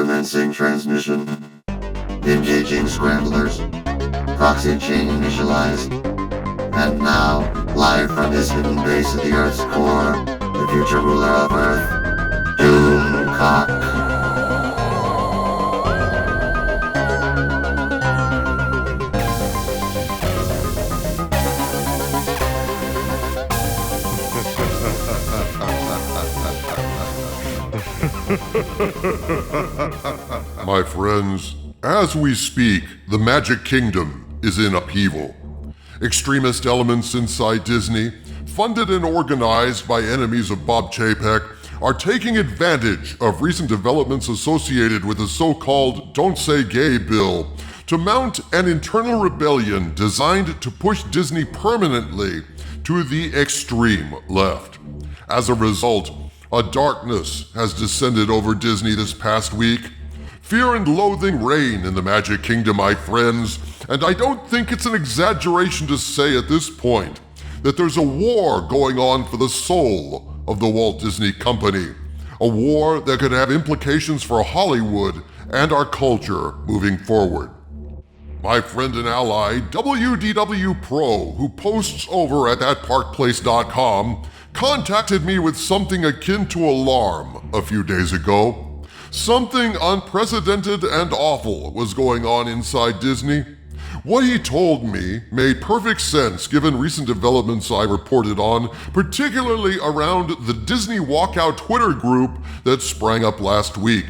Commencing transmission. Engaging scramblers. Proxy chain initialized. And now, live from his hidden base at the Earth's core, the future ruler of Earth, Doomcock. My friends, as we speak, the Magic Kingdom is in upheaval. Extremist elements inside Disney, funded and organized by enemies of Bob Chapek, are taking advantage of recent developments associated with the so-called Don't Say Gay bill to mount an internal rebellion designed to push Disney permanently to the extreme left. As a result, a darkness has descended over Disney this past week. Fear and loathing reign in the Magic Kingdom, my friends, and I don't think it's an exaggeration to say at this point that there's a war going on for the soul of the Walt Disney Company, a war that could have implications for Hollywood and our culture moving forward. My friend and ally, WDWPro, who posts over at thatparkplace.com, contacted me with something akin to alarm a few days ago. Something unprecedented and awful was going on inside Disney. What he told me made perfect sense given recent developments I reported on, particularly around the Disney Walkout Twitter group that sprang up last week.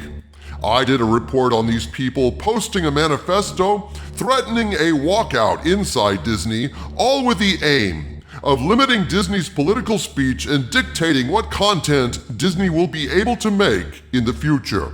I did a report on these people posting a manifesto threatening a walkout inside Disney, all with the aim of limiting Disney's political speech and dictating what content Disney will be able to make in the future.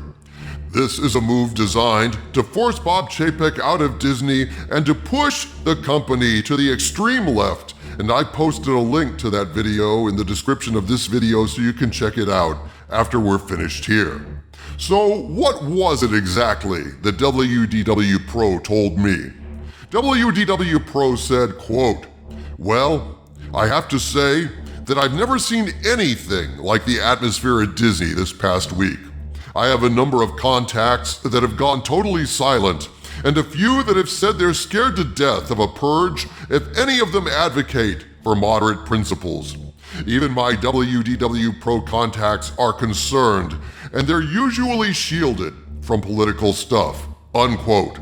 This is a move designed to force Bob Chapek out of Disney and to push the company to the extreme left, and I posted a link to that video in the description of this video so you can check it out after we're finished here. So what was it exactly that WDWPro told me? WDWPro said, quote, "Well, I have to say that I've never seen anything like the atmosphere at Disney this past week. I have a number of contacts that have gone totally silent, and a few that have said they're scared to death of a purge if any of them advocate for moderate principles. Even my WDWPro contacts are concerned, and they're usually shielded from political stuff," unquote.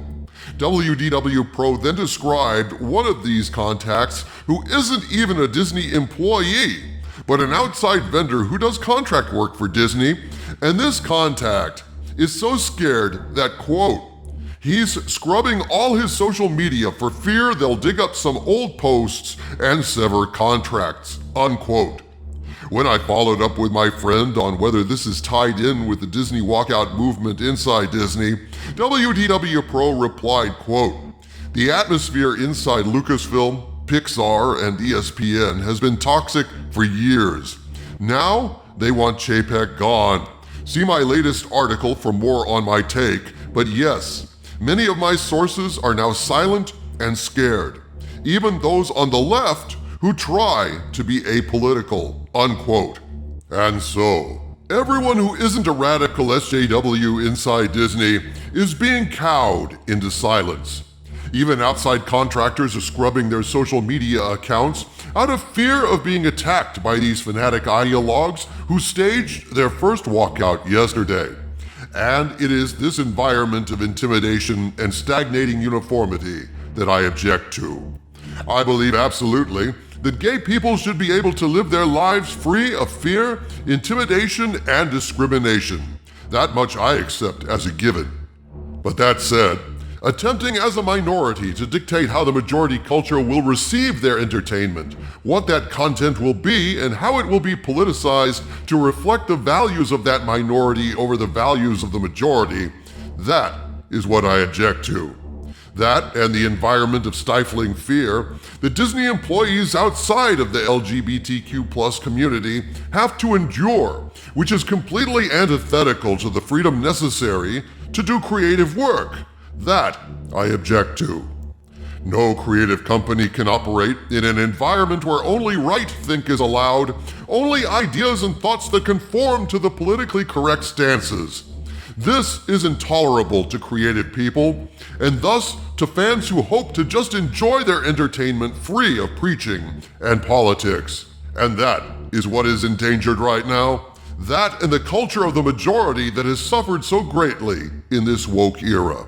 WDWPro then described one of these contacts who isn't even a Disney employee, but an outside vendor who does contract work for Disney, and this contact is so scared that, quote, "he's scrubbing all his social media for fear they'll dig up some old posts and sever contracts," unquote. When I followed up with my friend on whether this is tied in with the Disney Walkout movement inside Disney, WDWPro replied, quote, "The atmosphere inside Lucasfilm, Pixar, and ESPN has been toxic for years. Now they want Chapek gone. See my latest article for more on my take, but yes, many of my sources are now silent and scared, even those on the left who try to be apolitical," unquote. And so, everyone who isn't a radical SJW inside Disney is being cowed into silence. Even outside contractors are scrubbing their social media accounts out of fear of being attacked by these fanatic ideologues who staged their first walkout yesterday. And it is this environment of intimidation and stagnating uniformity that I object to. I believe absolutely that gay people should be able to live their lives free of fear, intimidation, and discrimination. That much I accept as a given. But that said, attempting as a minority to dictate how the majority culture will receive their entertainment, what that content will be, and how it will be politicized to reflect the values of that minority over the values of the majority, that is what I object to. That and the environment of stifling fear that Disney employees outside of the LGBTQ+ community have to endure, which is completely antithetical to the freedom necessary to do creative work. That I object to. No creative company can operate in an environment where only right think is allowed, only ideas and thoughts that conform to the politically correct stances. This is intolerable to creative people, and thus to fans who hope to just enjoy their entertainment free of preaching and politics. And that is what is endangered right now. That and the culture of the majority that has suffered so greatly in this woke era.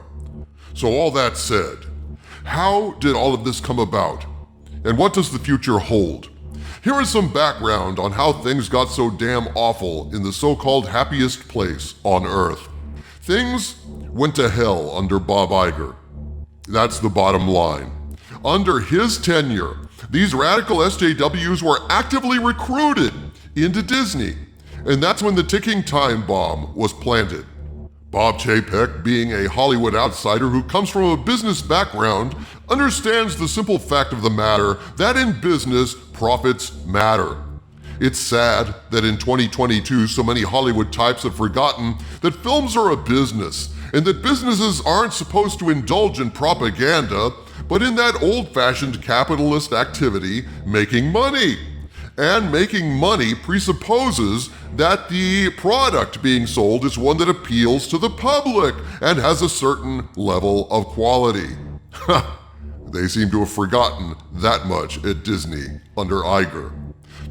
So all that said, how did all of this come about? And what does the future hold? Here is some background on how things got so damn awful in the so-called happiest place on Earth. Things went to hell under Bob Iger. That's the bottom line. Under his tenure, these radical SJWs were actively recruited into Disney, and that's when the ticking time bomb was planted. Bob Chapek, being a Hollywood outsider who comes from a business background, understands the simple fact of the matter that in business, profits matter. It's sad that in 2022, so many Hollywood types have forgotten that films are a business, and that businesses aren't supposed to indulge in propaganda, but in that old-fashioned capitalist activity, making money. And making money presupposes that the product being sold is one that appeals to the public and has a certain level of quality. They seem to have forgotten that much at Disney under Iger.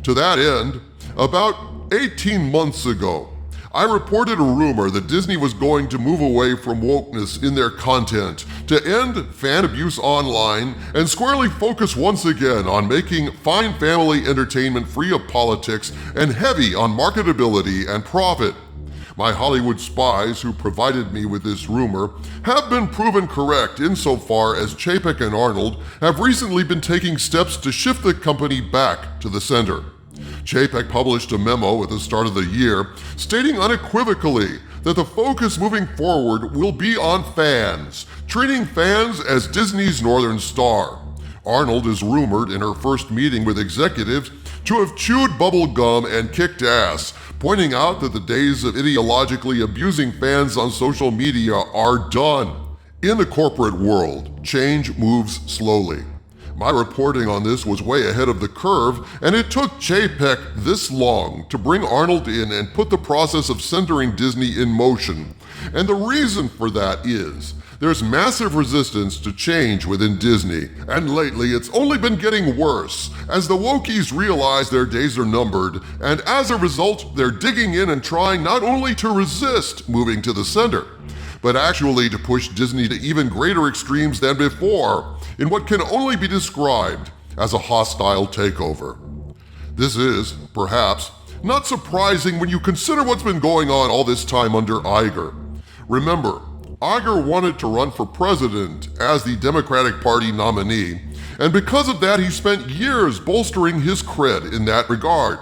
To that end, about 18 months ago, I reported a rumor that Disney was going to move away from wokeness in their content to end fan abuse online and squarely focus once again on making fine family entertainment free of politics and heavy on marketability and profit. My Hollywood spies who provided me with this rumor have been proven correct insofar as Chapek and Arnold have recently been taking steps to shift the company back to the center. Chapek published a memo at the start of the year stating unequivocally that the focus moving forward will be on fans, treating fans as Disney's Northern Star. Arnold is rumored in her first meeting with executives to have chewed bubble gum and kicked ass, pointing out that the days of ideologically abusing fans on social media are done. In the corporate world, change moves slowly. My reporting on this was way ahead of the curve, and it took Chapek this long to bring Arnold in and put the process of centering Disney in motion. And the reason for that is there's massive resistance to change within Disney, and lately it's only been getting worse as the wokies realize their days are numbered, and as a result, they're digging in and trying not only to resist moving to the center, but actually to push Disney to even greater extremes than before in what can only be described as a hostile takeover. This is, perhaps, not surprising when you consider what's been going on all this time under Iger. Remember, Iger wanted to run for president as the Democratic Party nominee, and because of that, he spent years bolstering his cred in that regard,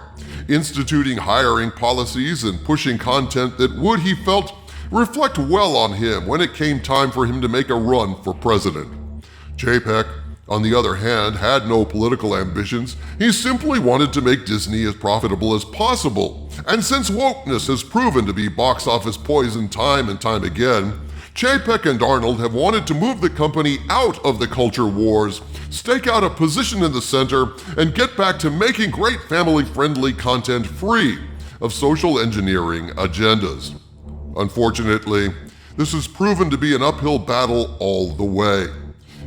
instituting hiring policies and pushing content that would, he felt, reflect well on him when it came time for him to make a run for president. Chapek, on the other hand, had no political ambitions. He simply wanted to make Disney as profitable as possible. And since wokeness has proven to be box office poison time and time again, Chapek and Arnold have wanted to move the company out of the culture wars, stake out a position in the center, and get back to making great family-friendly content free of social engineering agendas. Unfortunately, this has proven to be an uphill battle all the way.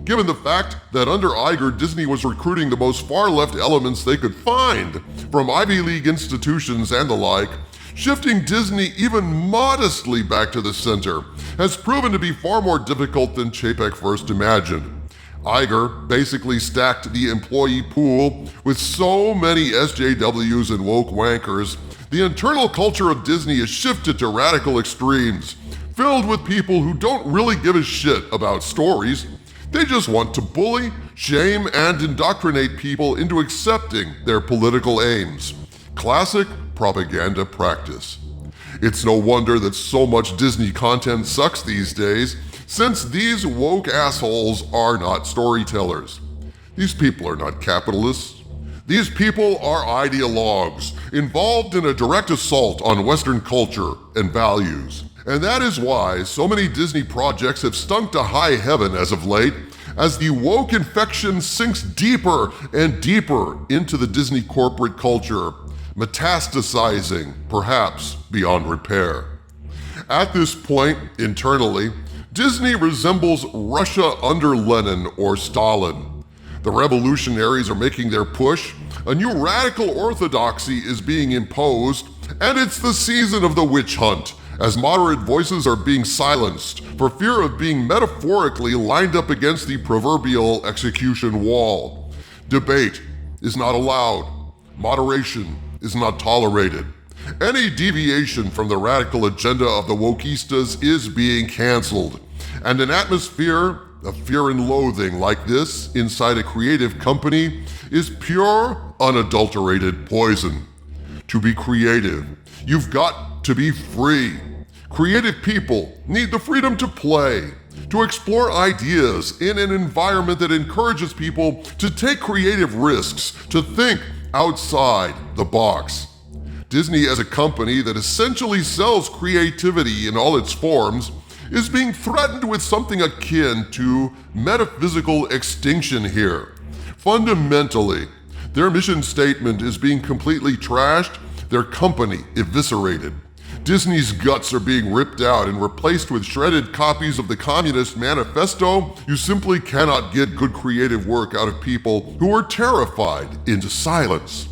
Given the fact that under Iger, Disney was recruiting the most far-left elements they could find from Ivy League institutions and the like, shifting Disney even modestly back to the center has proven to be far more difficult than Chapek first imagined. Iger basically stacked the employee pool with so many SJWs and woke wankers, the internal culture of Disney has shifted to radical extremes, filled with people who don't really give a shit about stories. They just want to bully, shame, and indoctrinate people into accepting their political aims. Classic propaganda practice. It's no wonder that so much Disney content sucks these days, since these woke assholes are not storytellers. These people are not capitalists. These people are ideologues, involved in a direct assault on Western culture and values. And that is why so many Disney projects have stunk to high heaven as of late, as the woke infection sinks deeper and deeper into the Disney corporate culture, metastasizing, perhaps, beyond repair. At this point, internally, Disney resembles Russia under Lenin or Stalin. The revolutionaries are making their push, a new radical orthodoxy is being imposed, and it's the season of the witch hunt, as moderate voices are being silenced for fear of being metaphorically lined up against the proverbial execution wall. Debate is not allowed. Moderation is not tolerated. Any deviation from the radical agenda of the wokeistas is being canceled. And an atmosphere of fear and loathing like this inside a creative company is pure, unadulterated poison. To be creative, you've got to be free. Creative people need the freedom to play, to explore ideas in an environment that encourages people to take creative risks, to think outside the box. Disney, as a company that essentially sells creativity in all its forms, is being threatened with something akin to metaphysical extinction here. Fundamentally, their mission statement is being completely trashed, their company eviscerated. Disney's guts are being ripped out and replaced with shredded copies of the Communist Manifesto. You simply cannot get good creative work out of people who are terrified into silence.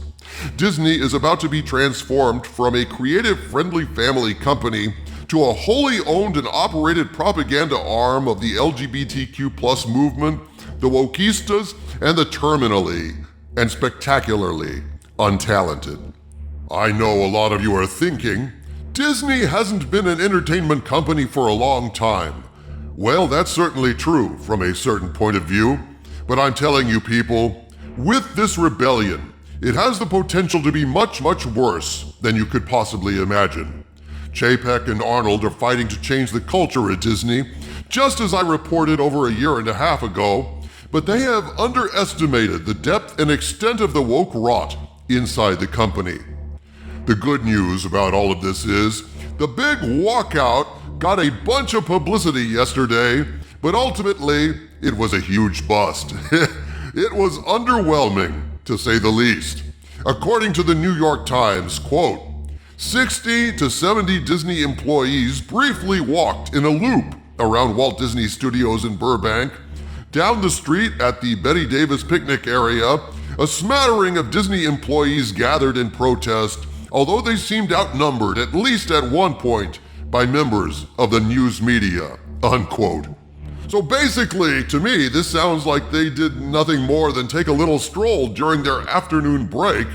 Disney is about to be transformed from a creative-friendly family company to a wholly owned and operated propaganda arm of the LGBTQ+ movement, the wokeistas, and the terminally and spectacularly untalented. I know a lot of you are thinking, Disney hasn't been an entertainment company for a long time. Well, that's certainly true from a certain point of view, but I'm telling you people, with this rebellion, it has the potential to be much, much worse than you could possibly imagine. Chapek and Arnold are fighting to change the culture at Disney, just as I reported over a year and a half ago, but they have underestimated the depth and extent of the woke rot inside the company. The good news about all of this is, the big walkout got a bunch of publicity yesterday, but ultimately, it was a huge bust. It was underwhelming, to say the least. According to the New York Times, quote, 60 to 70 Disney employees briefly walked in a loop around Walt Disney Studios in Burbank. Down the street at the Betty Davis picnic area, a smattering of Disney employees gathered in protest, although they seemed outnumbered, at least at one point, by members of the news media, unquote. So basically, to me, this sounds like they did nothing more than take a little stroll during their afternoon break.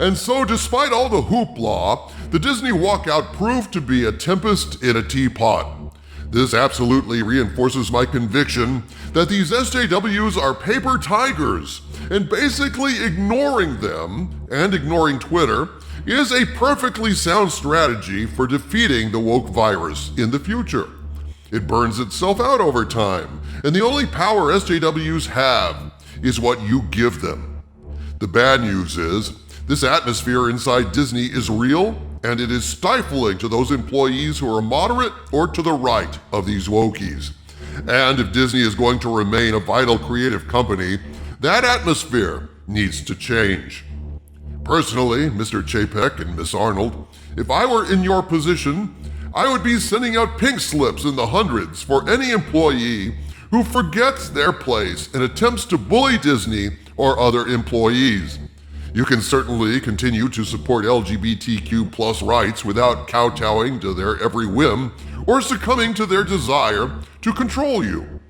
And so despite all the hoopla, the Disney walkout proved to be a tempest in a teapot. This absolutely reinforces my conviction that these SJWs are paper tigers, and basically ignoring them, and ignoring Twitter, is a perfectly sound strategy for defeating the woke virus in the future. It burns itself out over time, and the only power SJWs have is what you give them. The bad news is, this atmosphere inside Disney is real, and it is stifling to those employees who are moderate or to the right of these wokies. And if Disney is going to remain a vital creative company, that atmosphere needs to change. Personally, Mr. Chapek and Miss Arnold, if I were in your position, I would be sending out pink slips in the hundreds for any employee who forgets their place and attempts to bully Disney or other employees. You can certainly continue to support LGBTQ+ rights without kowtowing to their every whim or succumbing to their desire to control you.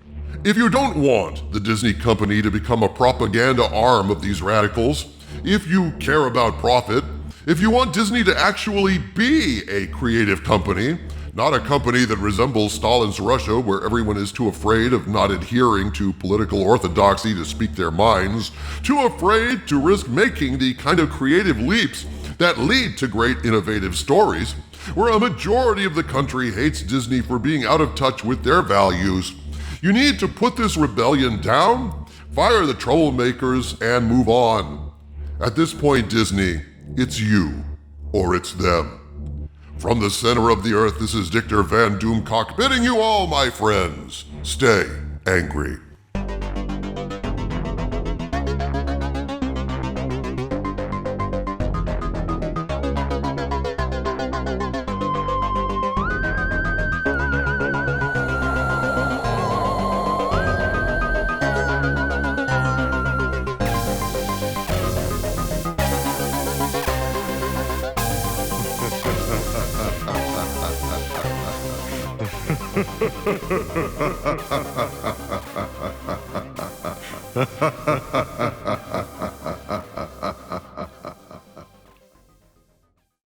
If you don't want the Disney company to become a propaganda arm of these radicals, if you care about profit, if you want Disney to actually be a creative company, not a company that resembles Stalin's Russia where everyone is too afraid of not adhering to political orthodoxy to speak their minds, too afraid to risk making the kind of creative leaps that lead to great innovative stories, where a majority of the country hates Disney for being out of touch with their values, you need to put this rebellion down, fire the troublemakers, and move on. At this point, Disney, it's you, or it's them. From the center of the earth, this is Dictor Van Doomcock bidding you all, my friends, stay angry.